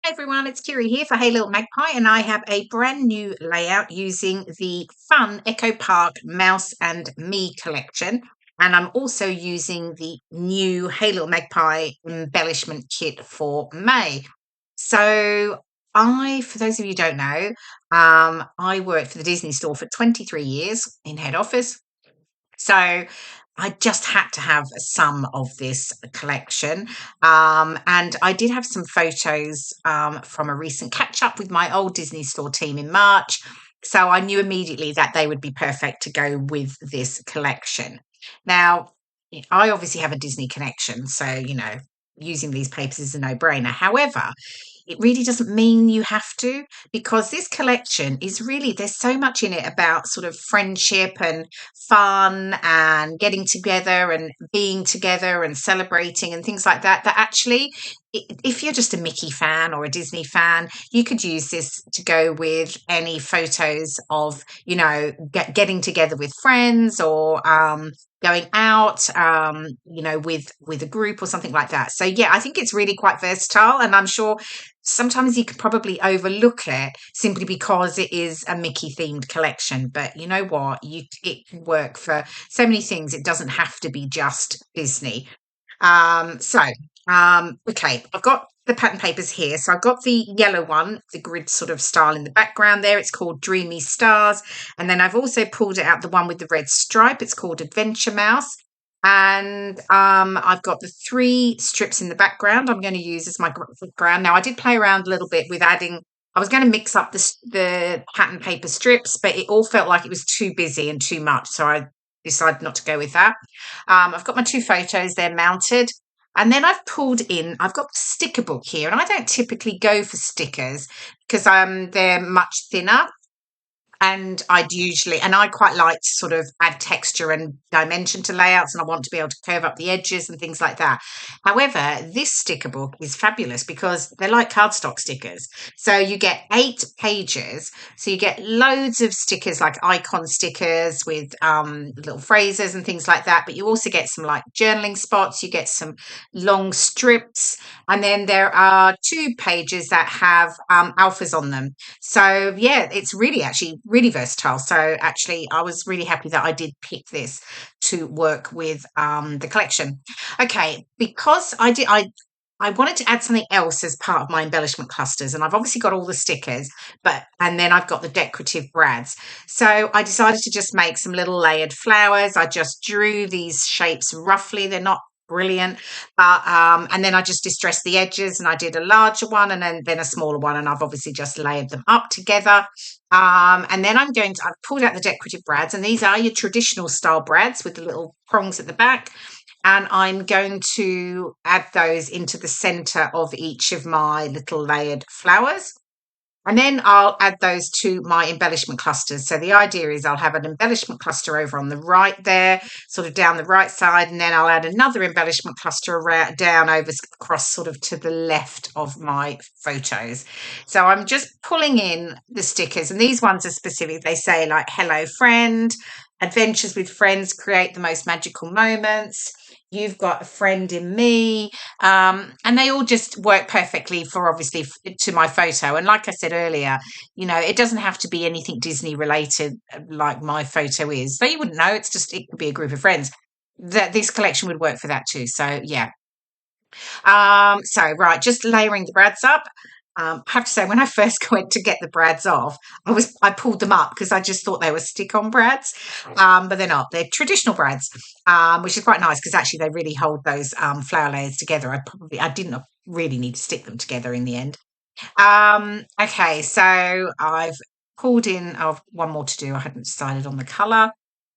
Hi everyone, it's KIREI here for Hey Little Magpie, and I have a brand new layout using the fun Echo Park Mouse and Me collection. And I'm also using the new Hey Little Magpie embellishment kit for May. So for those of you who don't know, I worked for the Disney store for 23 years in head office. So I just had to have some of this collection. And I did have some photos from a recent catch up with my old Disney store team in March. So I knew immediately that they would be perfect to go with this collection. Now, I obviously have a Disney connection. So, using these papers is a no brainer. However, it really doesn't mean you have to, because this collection is really, there's so much in it about sort of friendship and fun and getting together and being together and celebrating and things like that, that actually, if you're just a Mickey fan or a Disney fan, you could use this to go with any photos of, getting together with friends or going out, with a group or something like that. So yeah, I think it's really quite versatile, and I'm sure sometimes you could probably overlook it simply because it is a Mickey themed collection. But you know what? It can work for so many things. It doesn't have to be just Disney. Okay, I've got the pattern papers here. So I've got the yellow one, the grid sort of style in the background there. It's called Dreamy Stars. And then I've also pulled it out the one with the red stripe. It's called Adventure Mouse. And I've got the three strips in the background I'm going to use as my background. Now, I did play around a little bit with adding, I was going to mix up the pattern paper strips, but it all felt like it was too busy and too much. So I decided not to go with that. I've got my two photos, they're mounted. And then I've got the sticker book here. And I don't typically go for stickers because they're much thinner, and I quite like to sort of add texture and dimension to layouts, and I want to be able to curve up the edges and things like that. However, this sticker book is fabulous because they're like cardstock stickers. So you get 8 pages. So you get loads of stickers, like icon stickers with little phrases and things like that. But you also get some like journaling spots. You get some long strips. And then there are 2 pages that have alphas on them. So yeah, it's really actually really versatile. So actually, I was really happy that I did pick this to work with the collection. Okay, because I wanted to add something else as part of my embellishment clusters, and I've obviously got all the stickers, and then I've got the decorative brads. So I decided to just make some little layered flowers. I just drew these shapes roughly. They're not brilliant, but and then I just distressed the edges, and I did a larger one and then a smaller one, and I've obviously just layered them up together. And then I've pulled out the decorative brads, and these are your traditional style brads with the little prongs at the back. And I'm going to add those into the center of each of my little layered flowers. And then I'll add those to my embellishment clusters. So the idea is I'll have an embellishment cluster over on the right there, sort of down the right side, and then I'll add another embellishment cluster around, down over across sort of to the left of my photos. So I'm just pulling in the stickers, and these ones are specific. They say like, hello friend, adventures with friends create the most magical moments. You've got a friend in me, and they all just work perfectly for obviously to my photo. And like I said earlier, it doesn't have to be anything Disney related like my photo is. So you wouldn't know. It could be a group of friends. That this collection would work for that too. So yeah. So right, just layering the brads up. I have to say, when I first went to get the brads off, I pulled them up because I just thought they were stick-on brads, but they're not. They're traditional brads, which is quite nice because actually they really hold those flower layers together. I didn't really need to stick them together in the end. Okay, so I've pulled in. I've one more to do. I hadn't decided on the colour.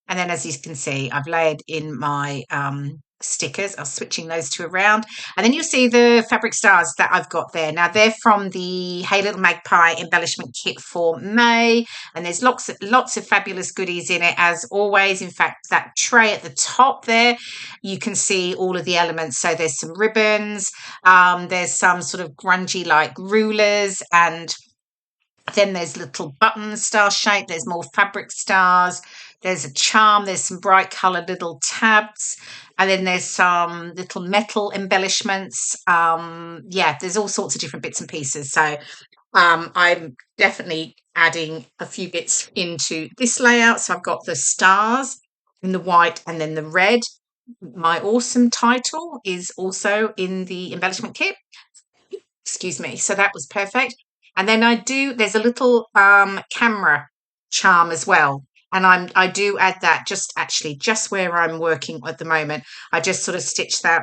And then, as you can see, I've layered in my stickers. I'm switching those two around. And then you'll see the fabric stars that I've got there. Now, they're from the Hey Little Magpie embellishment kit for May. And there's lots of fabulous goodies in it, as always. In fact, that tray at the top there, you can see all of the elements. So there's some ribbons. There's some sort of grungy like rulers, and then there's little buttons, star shape. There's more fabric stars. There's a charm, there's some bright coloured little tabs, and then there's some little metal embellishments. Yeah, there's all sorts of different bits and pieces. So I'm definitely adding a few bits into this layout. So I've got the stars in the white and then the red. My awesome title is also in the embellishment kit. Excuse me. So that was perfect. And then there's a little camera charm as well. And I do add that just where I'm working at the moment. I just sort of stitch that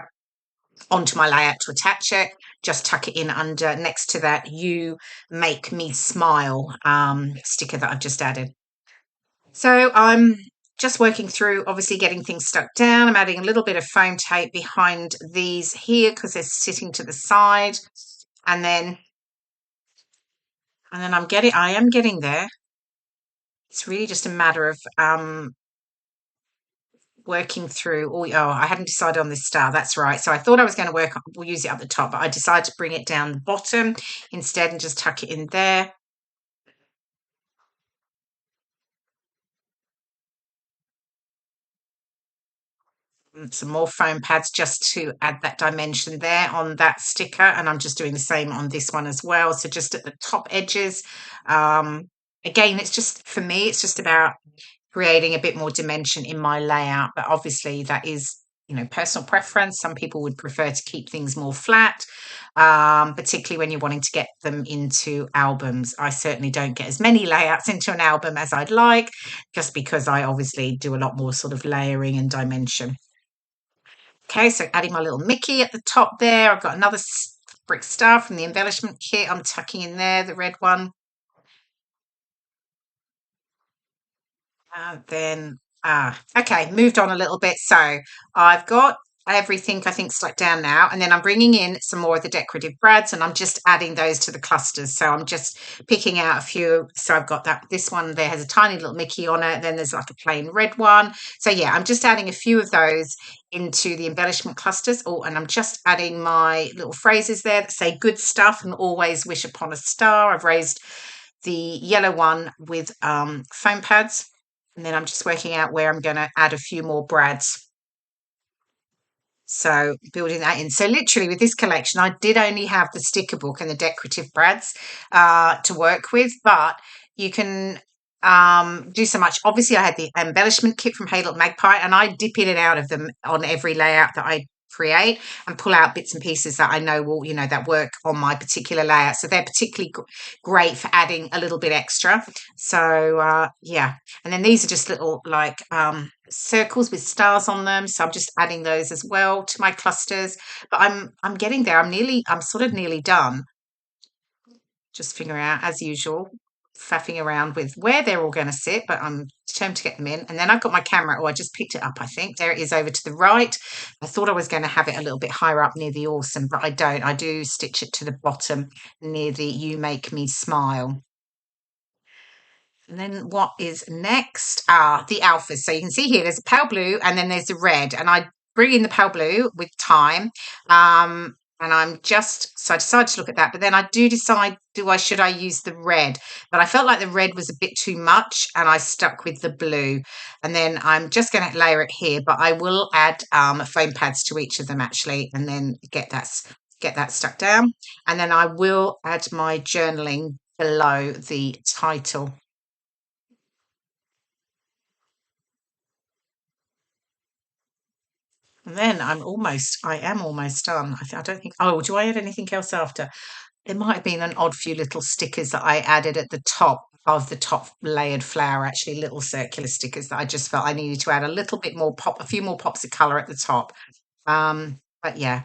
onto my layout to attach it, just tuck it in under next to that You Make Me Smile sticker that I've just added. So I'm just working through, obviously getting things stuck down. I'm adding a little bit of foam tape behind these here because they're sitting to the side. And then I am getting there. It's really just a matter of working through. Oh, I hadn't decided on this star. That's right. So I thought I was going to we'll use it up the top, but I decided to bring it down the bottom instead and just tuck it in there. Some more foam pads just to add that dimension there on that sticker, and I'm just doing the same on this one as well. So just at the top edges. Again, it's just, for me, it's just about creating a bit more dimension in my layout, but obviously that is, personal preference. Some people would prefer to keep things more flat, particularly when you're wanting to get them into albums. I certainly don't get as many layouts into an album as I'd like, just because I obviously do a lot more sort of layering and dimension. Okay, so adding my little Mickey at the top there. I've got another brick star from the embellishment kit. I'm tucking in there, the red one. Then, okay, moved on a little bit. So I've got everything, I think, stuck down now. And then I'm bringing in some more of the decorative brads and I'm just adding those to the clusters. So I'm just picking out a few. So I've got this one there has a tiny little Mickey on it. Then there's like a plain red one. So yeah, I'm just adding a few of those into the embellishment clusters. Oh, and I'm just adding my little phrases there that say good stuff and always wish upon a star. I've raised the yellow one with foam pads. And then I'm just working out where I'm going to add a few more brads. So building that in. So literally with this collection, I did only have the sticker book and the decorative brads to work with, but you can do so much. Obviously, I had the embellishment kit from Hey Little Magpie, and I dip in and out of them on every layout that I create and pull out bits and pieces that I know will, that work on my particular layout. So they're particularly great for adding a little bit extra. So yeah, and then these are just little like circles with stars on them. So I'm just adding those as well to my clusters. But I'm getting there. I'm sort of nearly done. Just figuring out, as usual, faffing around with where they're all going to sit, but I'm determined to get them in. And then I've got my camera. Oh, I just picked it up, I think. There it is over to the right. I thought I was going to have it a little bit higher up near the awesome, but I don't. I do stitch it to the bottom near the You Make Me Smile. And then what is next? The alphas. So you can see here, there's a pale blue and then there's the red. And I bring in the pale blue with time. And I decided to look at that, but then I do decide, should I use the red? But I felt like the red was a bit too much and I stuck with the blue. And then I'm just going to layer it here, but I will add foam pads to each of them actually, and then get that stuck down. And then I will add my journaling below the title. And then I am almost done. I don't think, oh, do I add anything else after? There might have been an odd few little stickers that I added at the top of the top layered flower, actually little circular stickers that I just felt I needed to add a little bit more a few more pops of colour at the top. But yeah,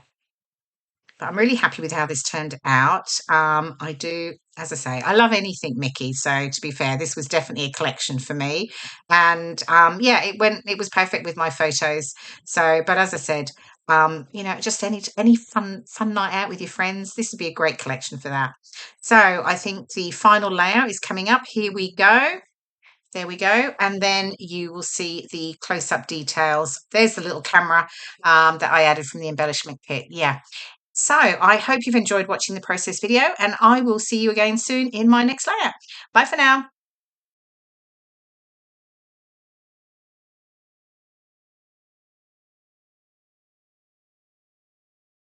but I'm really happy with how this turned out. I do, as I say, I love anything Mickey. So to be fair, this was definitely a collection for me. And yeah, it was perfect with my photos. So, but as I said, just any fun night out with your friends, this would be a great collection for that. So I think the final layout is coming up. Here we go. There we go. And then you will see the close-up details. There's the little camera that I added from the embellishment kit. Yeah. So I hope you've enjoyed watching the process video, and I will see you again soon in my next layout. Bye for now.